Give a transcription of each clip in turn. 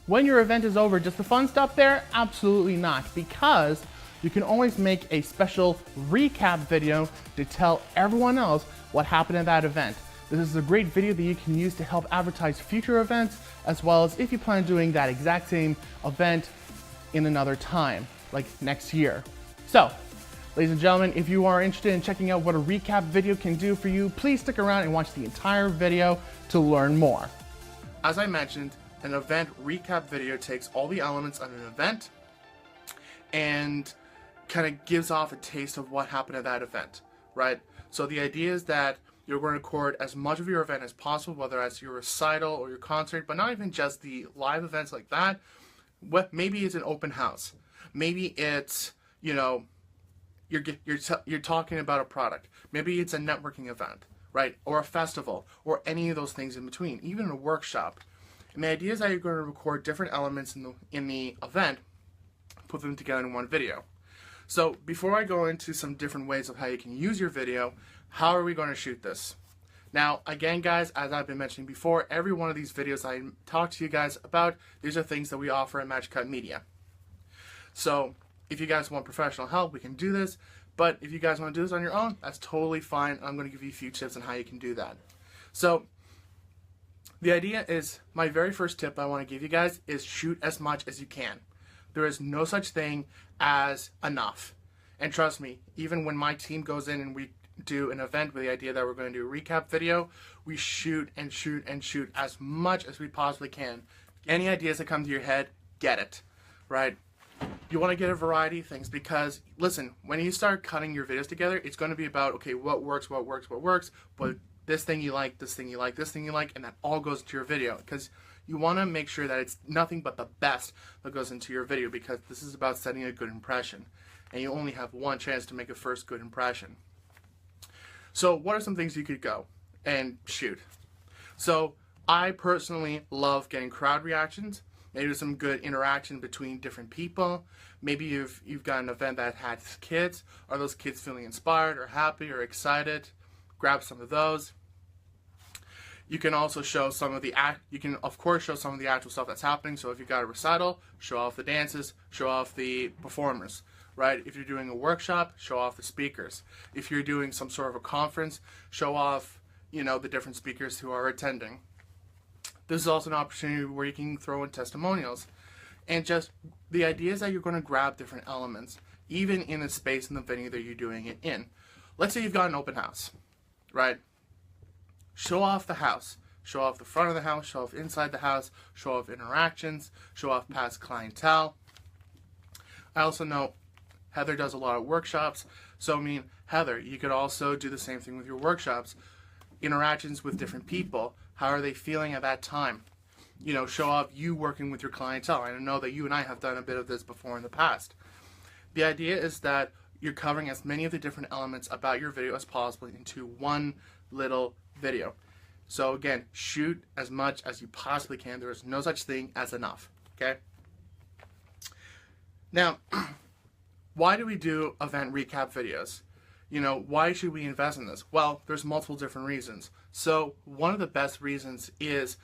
When your event is over, does the fun stop there? Absolutely not, because you can always make a special recap video to tell everyone else what happened at that event. This is a great video that you can use to help advertise future events, as well as if you plan on doing that exact same event in another time, like next year. So, ladies and gentlemen, if you are interested in checking out what a recap video can do for you, please stick around and watch the entire video to learn more. As I mentioned, an event recap video takes all the elements of an event and kind of gives off a taste of what happened at that event, right? So the idea is that you're going to record as much of your event as possible, whether that's your recital or your concert, but not even just the live events like that. Maybe it's an open house. Maybe it's, you know, you're talking about a product. Maybe it's a networking event, right? Or a festival, or any of those things in between, even a workshop. And the idea is that you're going to record different elements in the event, put them together in one video. So before I go into some different ways of how you can use your video, how are we going to shoot this? Now, again, guys, as I've been mentioning before, every one of these videos I talk to you guys about, these are things that we offer at Magic Cut Media. So if you guys want professional help, we can do this. But if you guys want to do this on your own, that's totally fine. I'm going to give you a few tips on how you can do that. So the idea is, my very first tip I want to give you guys is shoot as much as you can. There is no such thing as enough. And trust me, even when my team goes in and we do an event with the idea that we're going to do a recap video, we shoot and shoot and shoot as much as we possibly can. Any ideas that come to your head, get it, right? You want to get a variety of things because, listen, when you start cutting your videos together, it's going to be about, okay, what works, but this thing you like, this thing you like, this thing you like, and that all goes into your video, because you want to make sure that it's nothing but the best that goes into your video, because this is about setting a good impression, and you only have one chance to make a first good impression. So what are some things you could go and shoot? So I personally love getting crowd reactions, maybe some good interaction between different people. Maybe you've got an event that has kids. Are those kids feeling inspired or happy or excited? Grab some of those. You can also show some of the of course show some of the actual stuff that's happening. So if you've got a recital, show off the dances, show off the performers, right? If you're doing a workshop, show off the speakers. If you're doing some sort of a conference, show off, you know, the different speakers who are attending. This is also an opportunity where you can throw in testimonials. And just the idea is that you're going to grab different elements, even in the space in the venue that you're doing it in. Let's say you've got an open house, right? Show off the house. Show off the front of the house, show off inside the house, show off interactions, show off past clientele. I also know Heather does a lot of workshops, so I mean, Heather, you could also do the same thing with your workshops. Interactions with different people. How are they feeling at that time? You know, show off you working with your clientele. I know that you and I have done a bit of this before in the past. The idea is that you're covering as many of the different elements about your video as possible into one little video. So again, shoot as much as you possibly can. There is no such thing as enough, okay? Now, why do we do event recap videos? You know, why should we invest in this? Well, there's multiple different reasons. So one of the best reasons is,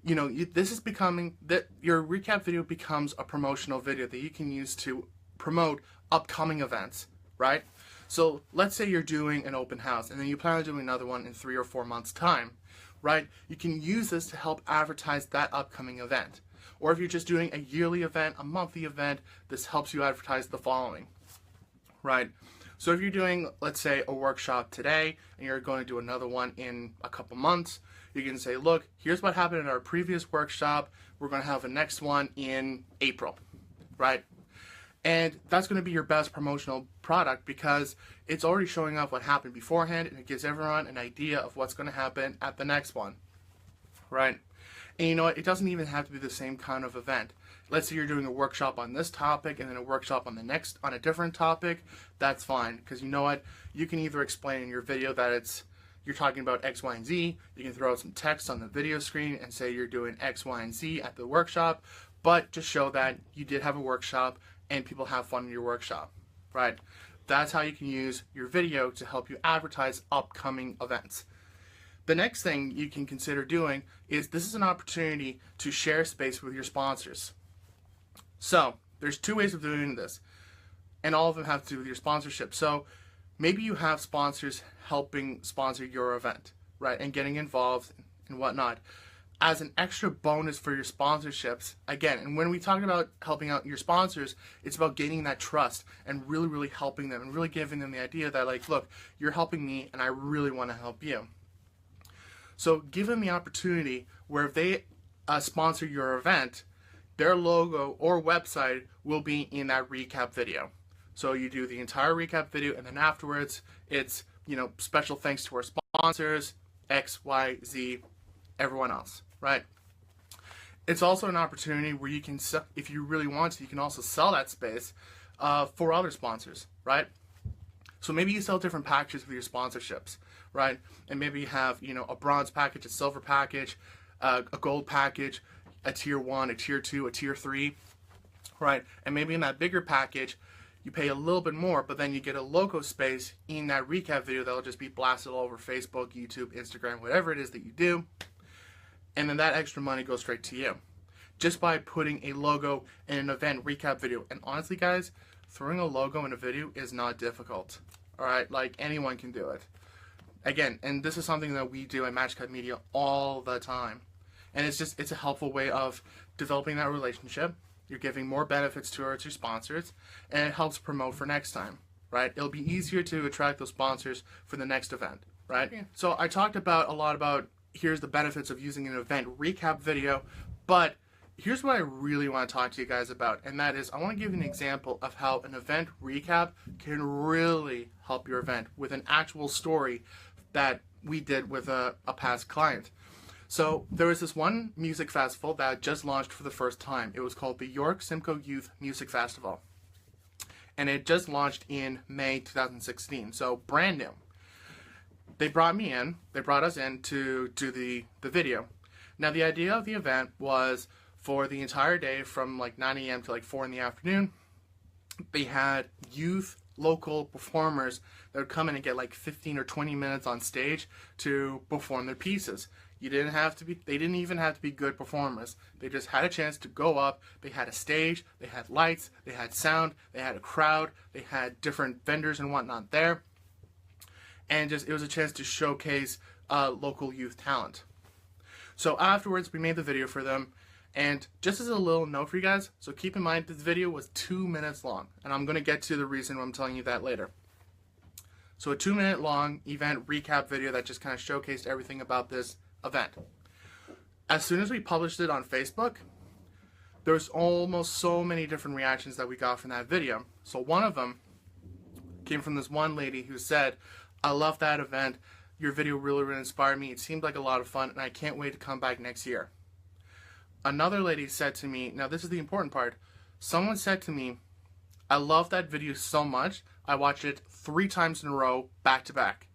you know, this is becoming, that your recap video becomes a promotional video that you can use to promote upcoming events, right? So let's say you're doing an open house and then you plan on doing another one in 3 or 4 months' time, right? You can use this to help advertise that upcoming event. Or if you're just doing a yearly event, a monthly event, this helps you advertise the following, right? So if you're doing, let's say, a workshop today and you're going to do another one in a couple months, you can say, look, here's what happened in our previous workshop. We're going to have a next one in April, right? And that's going to be your best promotional product because it's already showing off what happened beforehand, and it gives everyone an idea of what's going to happen at the next one, right? And you know what? It doesn't even have to be the same kind of event. Let's say you're doing a workshop on this topic and then a workshop on the next, on a different topic. That's fine, because you know what? You can either explain in your video that you're talking about X, Y, and Z. You can throw out some text on the video screen and say you're doing X, Y, and Z at the workshop, but just show that you did have a workshop and people have fun in your workshop, right? That's how you can use your video to help you advertise upcoming events. The next thing you can consider doing is this is an opportunity to share space with your sponsors. So there's two ways of doing this, and all of them have to do with your sponsorship. So maybe you have sponsors helping sponsor your event, right, and getting involved and whatnot. As an extra bonus for your sponsorships, again, and when we talk about helping out your sponsors, it's about gaining that trust and really, really helping them and really giving them the idea that, like, look, you're helping me and I really want to help you. So give them the opportunity where if they sponsor your event, their logo or website will be in that recap video. So you do the entire recap video, and then afterwards, it's, special thanks to our sponsors, X, Y, Z, everyone else, right? It's also an opportunity where you can, if you really want to, you can also sell that space for other sponsors, right? So maybe you sell different packages with your sponsorships, right? And maybe you have, a bronze package, a silver package, a gold package, a tier 1, a tier 2, a tier 3, right? And maybe in that bigger package, you pay a little bit more, but then you get a logo space in that recap video that'll just be blasted all over Facebook, YouTube, Instagram, whatever it is that you do. And then that extra money goes straight to you, just by putting a logo in an event recap video. And honestly, guys, throwing a logo in a video is not difficult. All right, like anyone can do it. Again, and this is something that we do at MatchCut Media all the time. And it's a helpful way of developing that relationship. You're giving more benefits towards your sponsors, and it helps promote for next time, right? It'll be easier to attract those sponsors for the next event, right? Yeah. So I talked a lot about here's the benefits of using an event recap video, but here's what I really want to talk to you guys about, and that is I want to give you an example of how an event recap can really help your event with an actual story that we did with a past client. So there was this one music festival that just launched for the first time. It was called the York Simcoe Youth Music Festival, and it just launched in May 2016, so brand new. They brought us in to do the video. Now the idea of the event was for the entire day from like 9 a.m. to like 4 in the afternoon. They had youth local performers that would come in and get like 15 or 20 minutes on stage to perform their pieces. They didn't even have to be good performers. They just had a chance to go up. They had a stage, they had lights, they had sound, they had a crowd, they had different vendors and whatnot there. And it was a chance to showcase local youth talent. So afterwards, we made the video for them. And just as a little note for you guys, so keep in mind this video was 2 minutes long. And I'm going to get to the reason why I'm telling you that later. So a 2-minute long event recap video that just kind of showcased everything about this event. As soon as we published it on Facebook, there was almost so many different reactions that we got from that video. So one of them came from this one lady who said, I love that event. Your video really, really inspired me. It seemed like a lot of fun, and I can't wait to come back next year. Another lady said to me, now this is the important part, someone said to me, I love that video so much, I watched it 3 times in a row, back to back.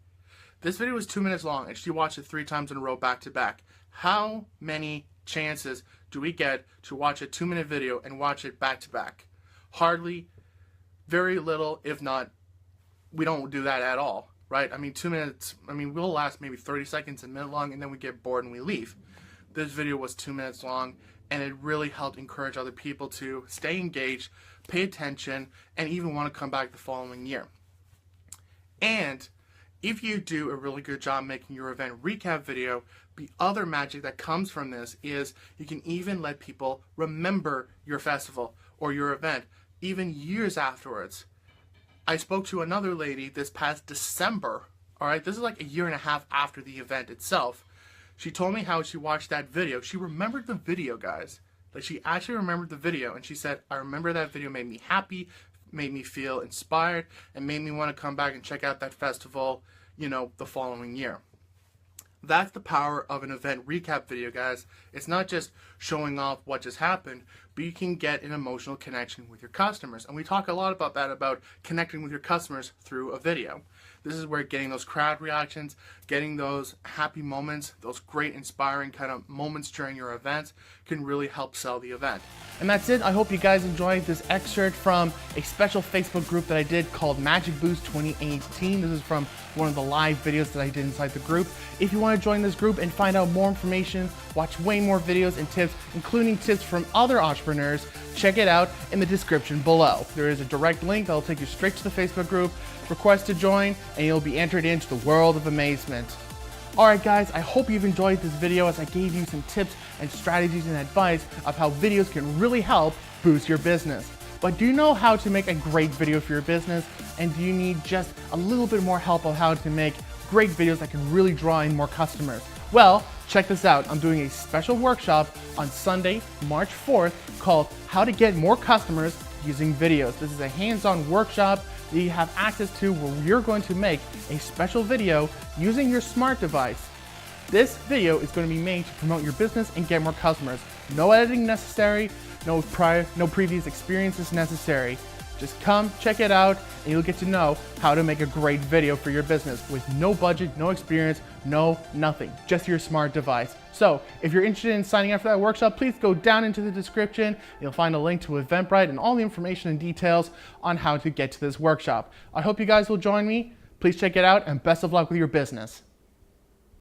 This video was 2 minutes long, and she watched it 3 times in a row, back to back. How many chances do we get to watch a 2-minute video and watch it back to back? Hardly, very little, if not, we don't do that at all, right? I mean, 2 minutes, we'll last maybe 30 seconds, a minute long, and then we get bored and we leave. This video was 2 minutes long, and it really helped encourage other people to stay engaged, pay attention, and even want to come back the following year. And if you do a really good job making your event recap video, the other magic that comes from this is you can even let people remember your festival or your event even years afterwards. I spoke to another lady this past December, alright, this is like a year and a half after the event itself. She told me how she watched that video. She remembered the video, guys. Like, she actually remembered the video, and she said, I remember that video made me happy, made me feel inspired, and made me want to come back and check out that festival, the following year. That's the power of an event recap video, guys. It's not just showing off what just happened, but you can get an emotional connection with your customers. And we talk a lot about that, about connecting with your customers through a video. This is where getting those crowd reactions, getting those happy moments, those great inspiring kind of moments during your events can really help sell the event. And that's it. I hope you guys enjoyed this excerpt from a special Facebook group that I did called Magic Boost 2018. This is from one of the live videos that I did inside the group. If you want to join this group and find out more information, watch way more videos and tips, including tips from other entrepreneurs, check it out in the description below. There is a direct link that will take you straight to the Facebook group. Request to join and you'll be entered into the world of amazement. Alright guys, I hope you've enjoyed this video as I gave you some tips and strategies and advice of how videos can really help boost your business. But do you know how to make a great video for your business? And do you need just a little bit more help on how to make great videos that can really draw in more customers? Well, check this out. I'm doing a special workshop on Sunday, March 4th called How to Get More Customers Using Videos. This is a hands-on workshop that you have access to where you're going to make a special video using your smart device. This video is going to be made to promote your business and get more customers. No editing necessary, no previous experiences necessary. Just come, check it out, and you'll get to know how to make a great video for your business with no budget, no experience, no nothing, just your smart device. So if you're interested in signing up for that workshop, please go down into the description. You'll find a link to Eventbrite and all the information and details on how to get to this workshop. I hope you guys will join me. Please check it out and best of luck with your business.